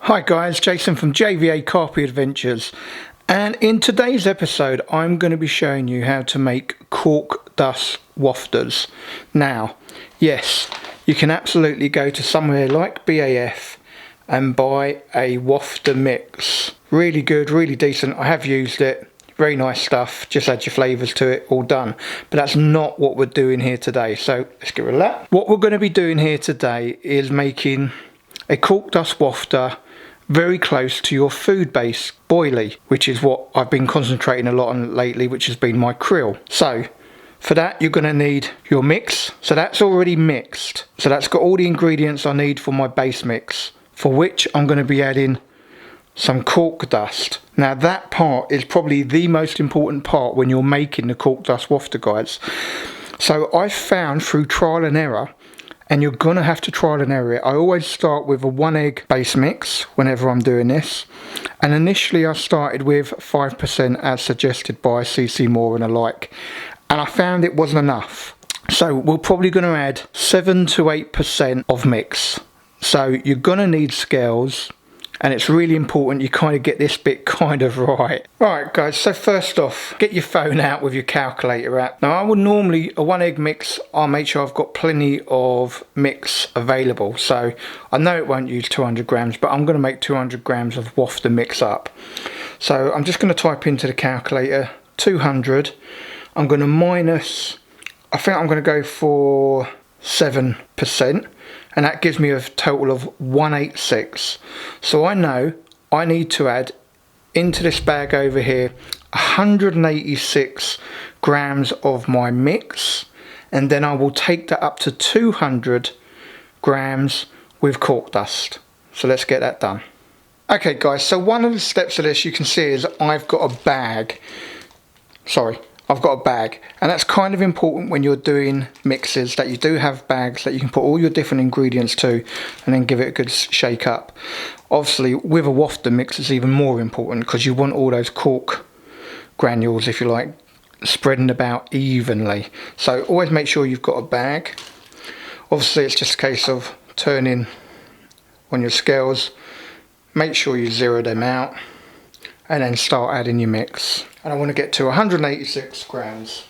Hi guys, Jason from JVA Carpy Adventures, and in today's episode I'm going to be showing you how to make Cork Dust Wafters. Now, yes, you can absolutely go to somewhere like BAF and buy a wafter mix. Really good, really decent. I have used it. Very nice stuff. Just add your flavours to it, all done. But that's not what we're doing here today, so let's get rid of that. What we're going to be doing here today is making a Cork Dust Wafter very close to your food-based boilie, which is what I've been concentrating a lot on lately, which has been my krill. So for that you're going to need your mix. So that's already mixed, so that's got all the ingredients I need for my base mix, for which I'm going to be adding some cork dust. Now that part is probably the most important part when you're making the cork dust wafter, guys. So I've found through trial and error, and you're gonna have to trial and error it. I always start with a 1 egg base mix whenever I'm doing this, and initially I started with 5% as suggested by CC Moore and the like, and I found it wasn't enough. So we're probably gonna add 7 to 8% of mix. So you're gonna need scales, and it's really important you kind of get this bit kind of right. Alright guys, so first off, get your phone out with your calculator app. Now I would normally, a 1 egg mix, I'll make sure I've got plenty of mix available. So I know it won't use 200 grams, but I'm going to make 200 grams of wafter mix up. So I'm just going to type into the calculator 200. I'm going to minus, I think I'm going to go for 7%. And that gives me a total of 186. So I know I need to add into this bag over here 186 grams of my mix, and then I will take that up to 200 grams with cork dust. So let's get that done. Okay guys, so one of the steps of this you can see is I've got a bag. I've got a bag, and that's kind of important when you're doing mixes, that you do have bags that you can put all your different ingredients to and then give it a good shake up. Obviously with a wafter mix it's even more important because you want all those cork granules, if you like, spreading about evenly. So always make sure you've got a bag. Obviously it's just a case of turning on your scales, make sure you zero them out, and then start adding your mix. And I want to get to 186 grams.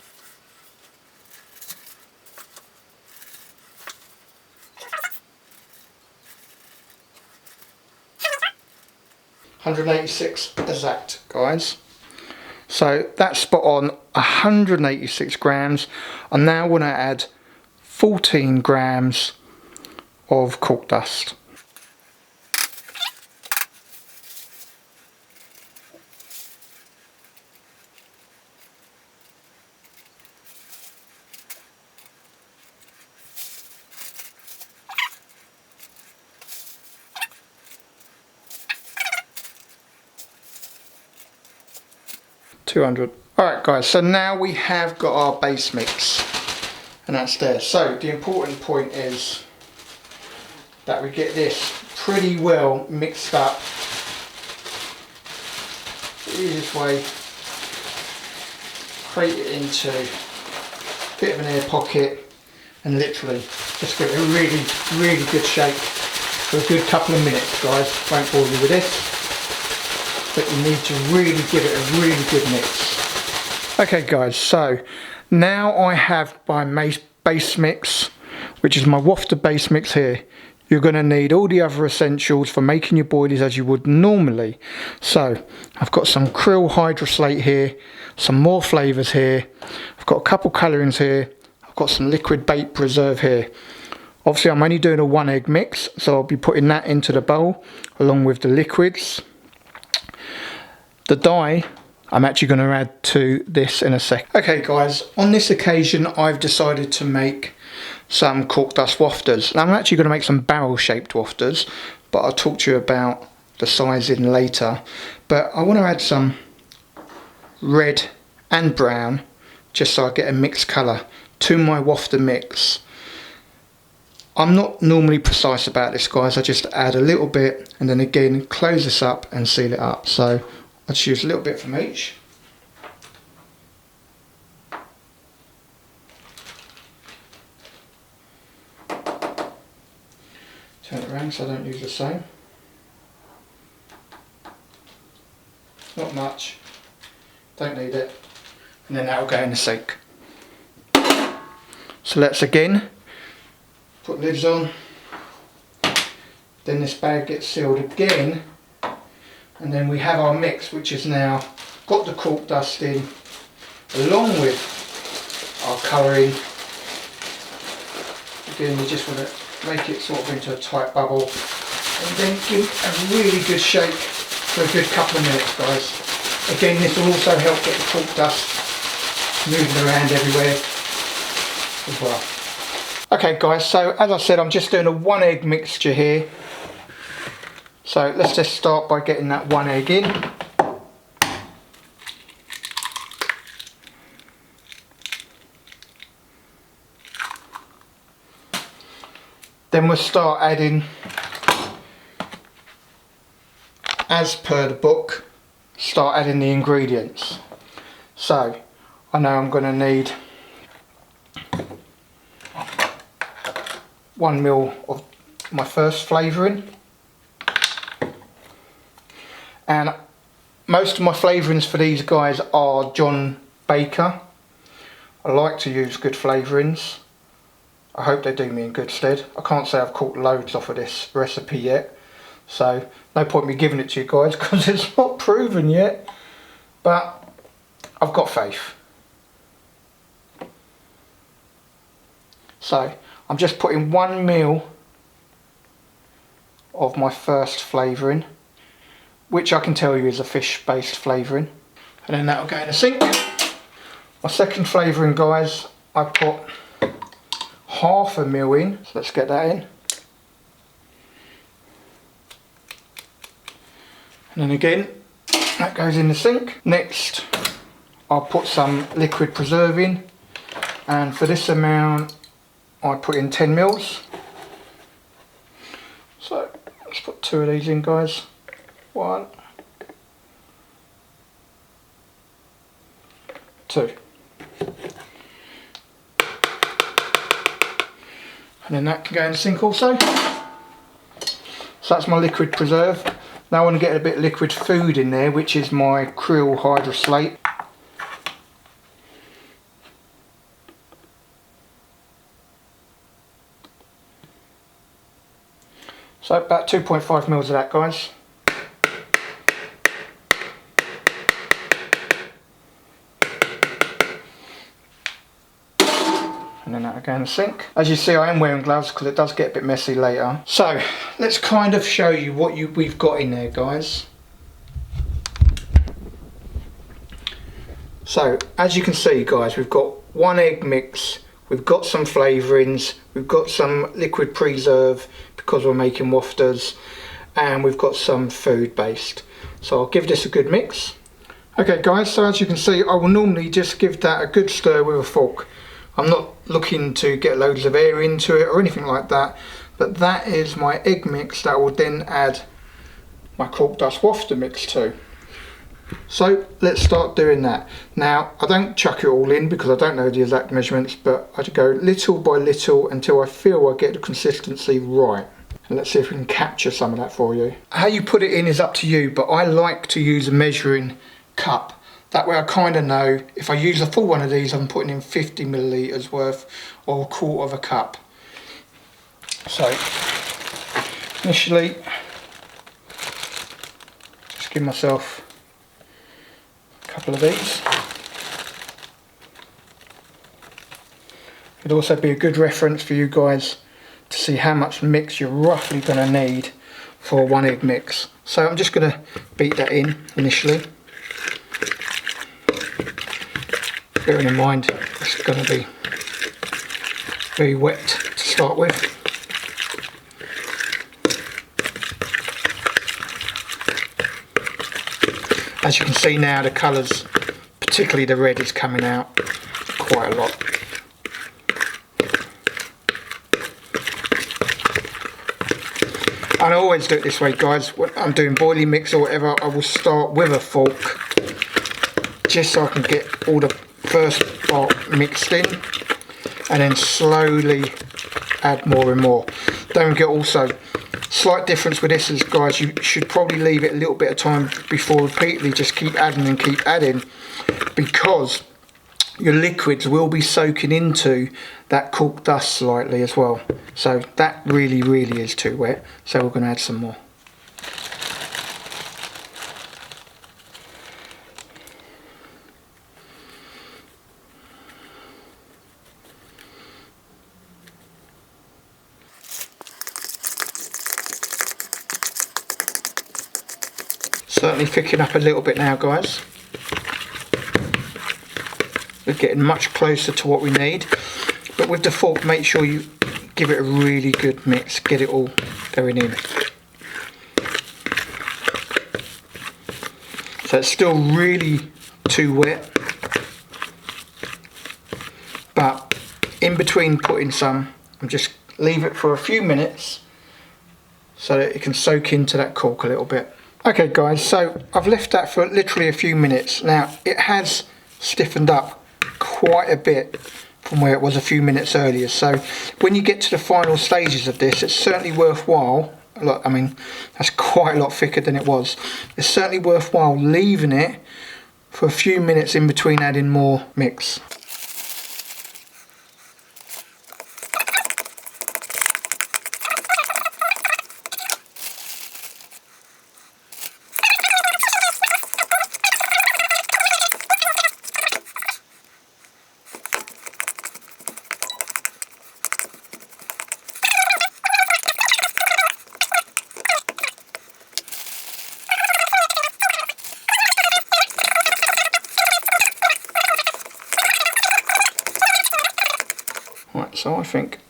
$186 exact, guys. So that's spot on, 186 grams. I now want to add 14 grams of cork dust. Alright guys, so now we have got our base mix, and that's there. So the important point is that we get this pretty well mixed up. The easiest way, create it into a bit of an air pocket and literally just give it a really good shake for a good couple of minutes, guys. Won't bore you with this, but you need to really give it a really good mix. Okay guys, so now I have my base mix, which is my wafter base mix here. You're going to need all the other essentials for making your boilies as you would normally. So I've got some krill hydroslate here, some more flavours here, I've got a couple colourings here, I've got some liquid bait preserve here. Obviously I'm only doing a 1 egg mix, so I'll be putting that into the bowl along with the liquids. The dye I'm actually going to add to this in a sec. Okay guys, on this occasion I've decided to make some cork dust wafters. Now I'm actually going to make some barrel shaped wafters, but I'll talk to you about the sizing later. But I want to add some red and brown just so I get a mixed colour to my wafter mix. I'm not normally precise about this guys, I just add a little bit and then again close this up and seal it up. So I'll just use a little bit from each. Turn it around so I don't use the same. not much, don't need it, and then that will go in the sink. So let's again put lids on, then this bag gets sealed again, and then we have our mix, which is now got the cork dust in along with our colouring. Again, you just want to make it sort of into a tight bubble and then give it a really good shake for a good couple of minutes, guys. Again, this will also help get the cork dust moving around everywhere as well. Okay guys, so as I said, I'm just doing a 1 egg mixture here. So let's just start by getting that 1 egg in. Then we'll start adding, as per the book, start adding the ingredients. So I know I'm going to need 1 ml of my first flavouring, and most of my flavourings for these guys are John Baker. I like to use good flavourings. I hope they do me in good stead. I can't say I've caught loads off of this recipe yet, so no point me giving it to you guys because it's not proven yet, but I've got faith. So I'm just putting 1 ml of my first flavouring, which I can tell you is a fish based flavouring, and then that will go in the sink. My second flavouring, guys, I put 1/2 ml in, so let's get that in. And then again, that goes in the sink. Next, I'll put some liquid preserve in, and for this amount I put in 10 mils. So let's put 2 of these in, guys. 1, 2. And then that can go in the sink also. So that's my liquid preserve. Now I want to get a bit of liquid food in there, which is my krill hydroslate. So about 2.5 mils of that, guys. And then that'll go in the sink. As you see, I am wearing gloves because it does get a bit messy later. So let's kind of show you what we've got in there, guys. So as you can see, guys, we've got 1 egg mix, we've got some flavourings, we've got some liquid preserve because we're making wafters, and we've got some food based. So I'll give this a good mix. Okay guys, so as you can see, I will normally just give that a good stir with a fork. I'm not looking to get loads of air into it or anything like that, but that is my egg mix that I will then add my cork dust wafter mix to. So let's start doing that. Now I don't chuck it all in because I don't know the exact measurements, but I go little by little until I feel I get the consistency right. And let's see if we can capture some of that for you. How you put it in is up to you, but I like to use a measuring cup. That way I kind of know if I use a full one of these, I'm putting in 50 millilitres worth or 1/4 cup. So initially, just give myself a couple of these. It'd also be a good reference for you guys to see how much mix you're roughly going to need for a 1 egg mix. So I'm just going to beat that in initially. Bearing in mind it's going to be very wet to start with. As you can see now, the colours, particularly the red, is coming out quite a lot. And I always do it this way, guys. When I'm doing boilie mix or whatever, I will start with a fork just so I can get all the first part mixed in, and then slowly add more and more. Don't get also slight difference with this is, guys, you should probably leave it a little bit of time before repeatedly just keep adding and keep adding, because your liquids will be soaking into that cork dust slightly as well. So that really is too wet, so we're going to add some more. Certainly thickening up a little bit now, guys. We're getting much closer to what we need, but with the fork make sure you give it a really good mix, get it all going in. So it's still really too wet, but in between putting some, I'm just leave it for a few minutes so that it can soak into that cork a little bit. Okay guys, so I've left that for literally a few minutes. Now it has stiffened up quite a bit from where it was a few minutes earlier, so when you get to the final stages of this, it's certainly worthwhile. Look, I mean, that's quite a lot thicker than it was. It's certainly worthwhile leaving it for a few minutes in between adding more mix. Right, so I think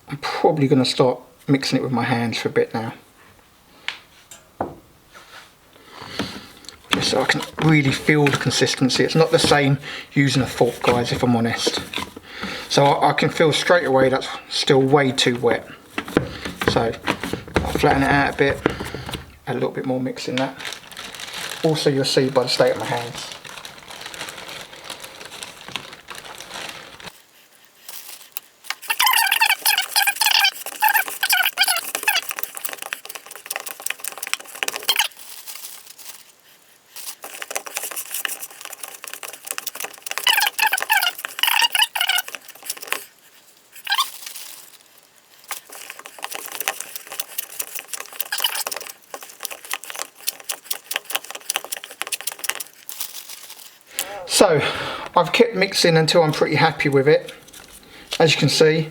I'm probably going to start mixing it with my hands for a bit now. Just so I can really feel the consistency. It's not the same using a fork, guys, if I'm honest. So I can feel straight away that's still way too wet. So I'll flatten it out a bit, add a little bit more mix in that. Also, you'll see by the state of my hands. So I've kept mixing until I'm pretty happy with it. As you can see,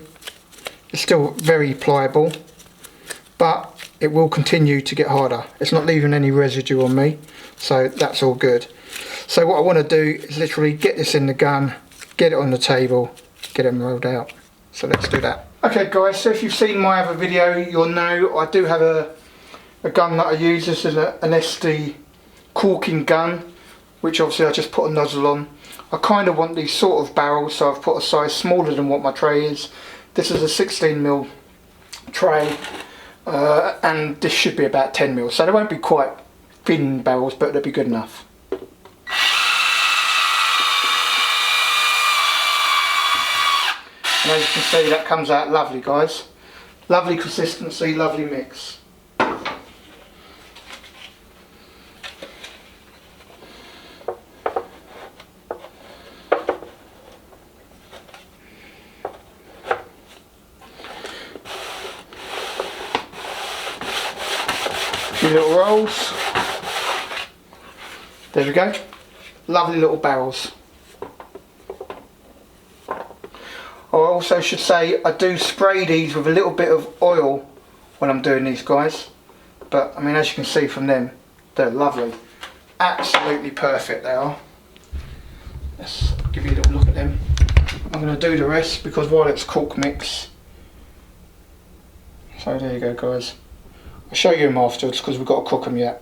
it's still very pliable, but it will continue to get harder. It's not leaving any residue on me, so that's all good. So what I want to do is literally get this in the gun, get it on the table, get it rolled out. So let's do that. Okay guys, so if you've seen my other video, you'll know I do have a gun that I use. This is an SD corking gun, which obviously I just put a nozzle on. I kind of want these sort of barrels, so I've put a size smaller than what my tray is. This is a 16mm tray, and this should be about 10mm, so they won't be quite thin barrels, but they'll be good enough. And as you can see, that comes out lovely, guys. Lovely consistency, lovely mix. Few little rolls. There we go. Lovely little barrels. I also should say I do spray these with a little bit of oil when I'm doing these, guys. But I mean, as you can see from them, they're lovely. Absolutely perfect they are. Let's give you a little look at them. I'm going to do the rest because while it's cork mix. So there you go, guys. I'll show you them afterwards because we've got to cook them yet.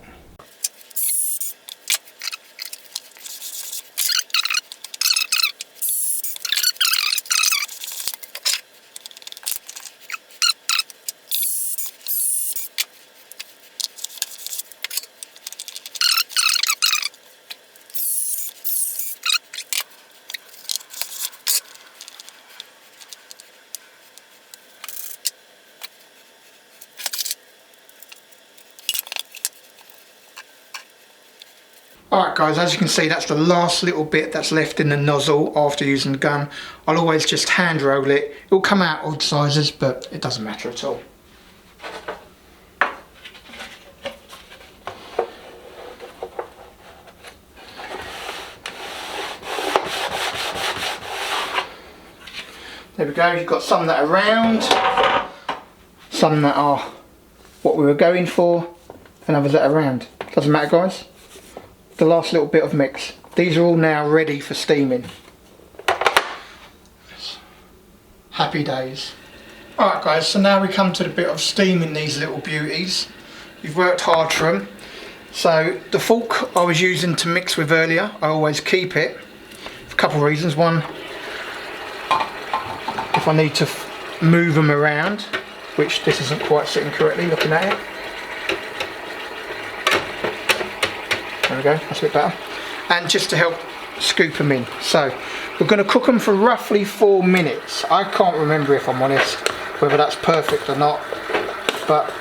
Alright guys, as you can see, that's the last little bit that's left in the nozzle after using the gun. I'll always just hand roll it. It'll come out odd sizes, but it doesn't matter at all. There we go, you've got some that are round, some that are what we were going for, and others that are round. Doesn't matter guys. The last little bit of mix. These are all now ready for steaming. Happy days. Alright guys, so now we come to the bit of steaming these little beauties. You've worked hard for them. So the fork I was using to mix with earlier, I always keep it for a couple of reasons. One, if I need to move them around, which this isn't quite sitting correctly looking at it. There we go, that's a bit better. And just to help scoop them in. So we're going to cook them for roughly 4 minutes. I can't remember, if I'm honest, whether that's perfect or not, but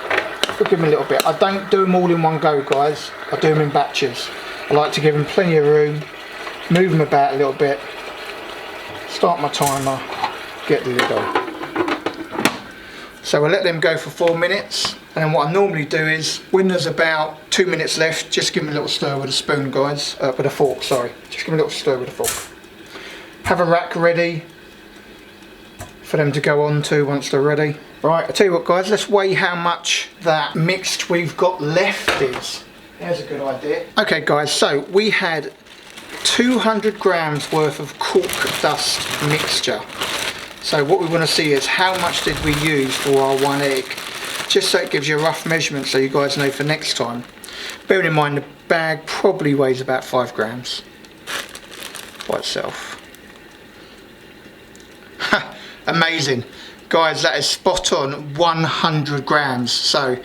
we'll give them a little bit. I don't do them all in one go guys, I do them in batches. I like to give them plenty of room, move them about a little bit, start my timer, get the lid on. So we'll let them go for 4 minutes, and then what I normally do is, when there's about 2 minutes left, just give them a little stir with a spoon guys, with a fork, sorry. Just give them a little stir with a fork. Have a rack ready for them to go on to once they're ready. Right, I'll tell you what guys, let's weigh how much that mixed we've got left is. There's a good idea. Okay guys, so we had 200 grams worth of cork dust mixture. So what we want to see is how much did we use for our 1 egg, just so it gives you a rough measurement so you guys know for next time. Bearing in mind the bag probably weighs about 5 grams by itself. Amazing. Guys, that is spot on, 100 grams. So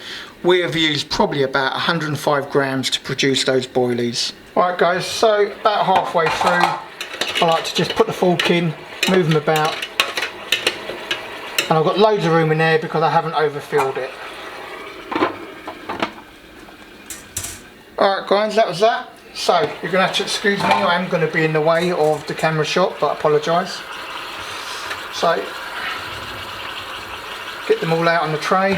we have used probably about 105 grams to produce those boilies. Alright guys, so about halfway through, I like to just put the fork in, move them about. And I've got loads of room in there because I haven't overfilled it. Alright guys, that was that. So, you're going to have to excuse me, I am going to be in the way of the camera shot, but I apologise. So, get them all out on the tray.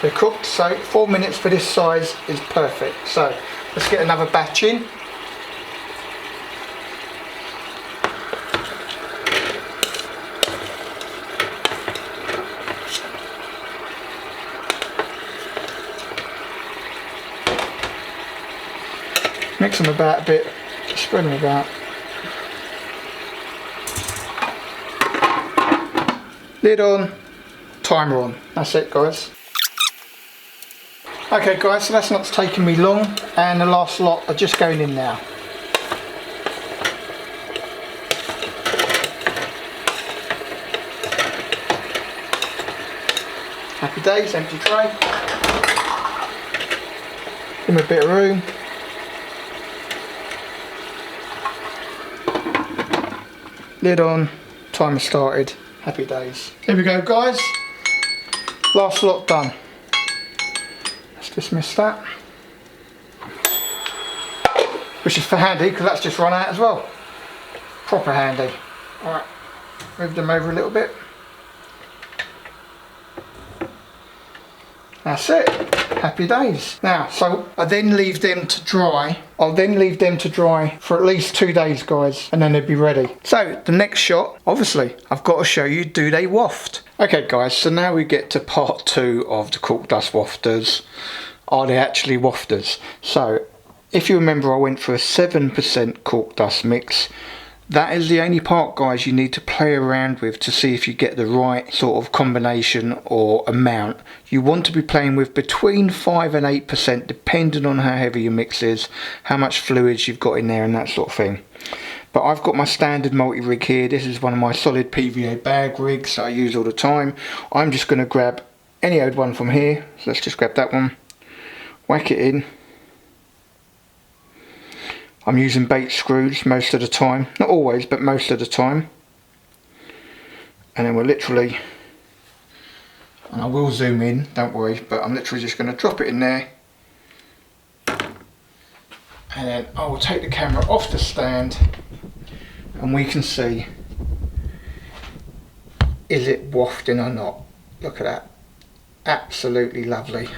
They're cooked, so 4 minutes for this size is perfect. So let's get another batch in. Mix them about a bit, spread them about. Lid on, timer on. That's it guys. Okay guys, so that's not taking me long, and the last lot are just going in now. Happy days, empty tray. Give them a bit of room. Lid on, timer started, happy days. Here we go guys, last lot done. Dismiss that, which is for handy because that's just run out as well. Proper handy. Alright, move them over a little bit. That's it. Happy days. Now, so I then leave them to dry. I'll then leave them to dry for at least 2 days, guys, and then they'll be ready. So the next shot, obviously, I've got to show you, do they waft? Okay, guys, so now we get to part 2 of the Cork Dust Wafters. Are they actually wafters? So, if you remember, I went for a 7% cork dust mix. That is the only part, guys, you need to play around with to see if you get the right sort of combination or amount. You want to be playing with between 5 and 8%, depending on how heavy your mix is, how much fluids you've got in there and that sort of thing. But I've got my standard multi-rig here. This is one of my solid PVA bag rigs that I use all the time. I'm just going to grab any old one from here. So let's just grab that one. Whack it in. I'm using bait screws most of the time, not always, but most of the time. and then we're literally, and I will zoom in, don't worry, but I'm literally just going to drop it in there, and then I will take the camera off the stand and we can see, is it wafting or not. Look at that, absolutely lovely.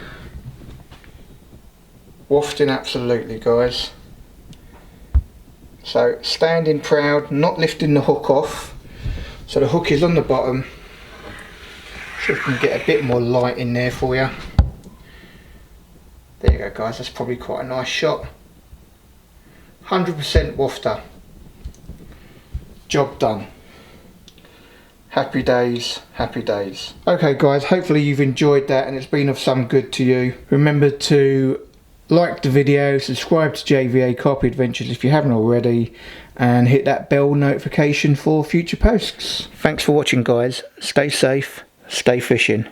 Wafting absolutely, guys. So standing proud, not lifting the hook off, so the hook is on the bottom. See if we can get a bit more light in there for you. There you go, guys, that's probably quite a nice shot. 100% wafter. Job done. Happy days, happy days. Okay guys, hopefully you've enjoyed that and it's been of some good to you. Remember to like the video, subscribe to JVA Carp Adventures if you haven't already, and hit that bell notification for future posts. Thanks for watching guys, stay safe, stay fishing.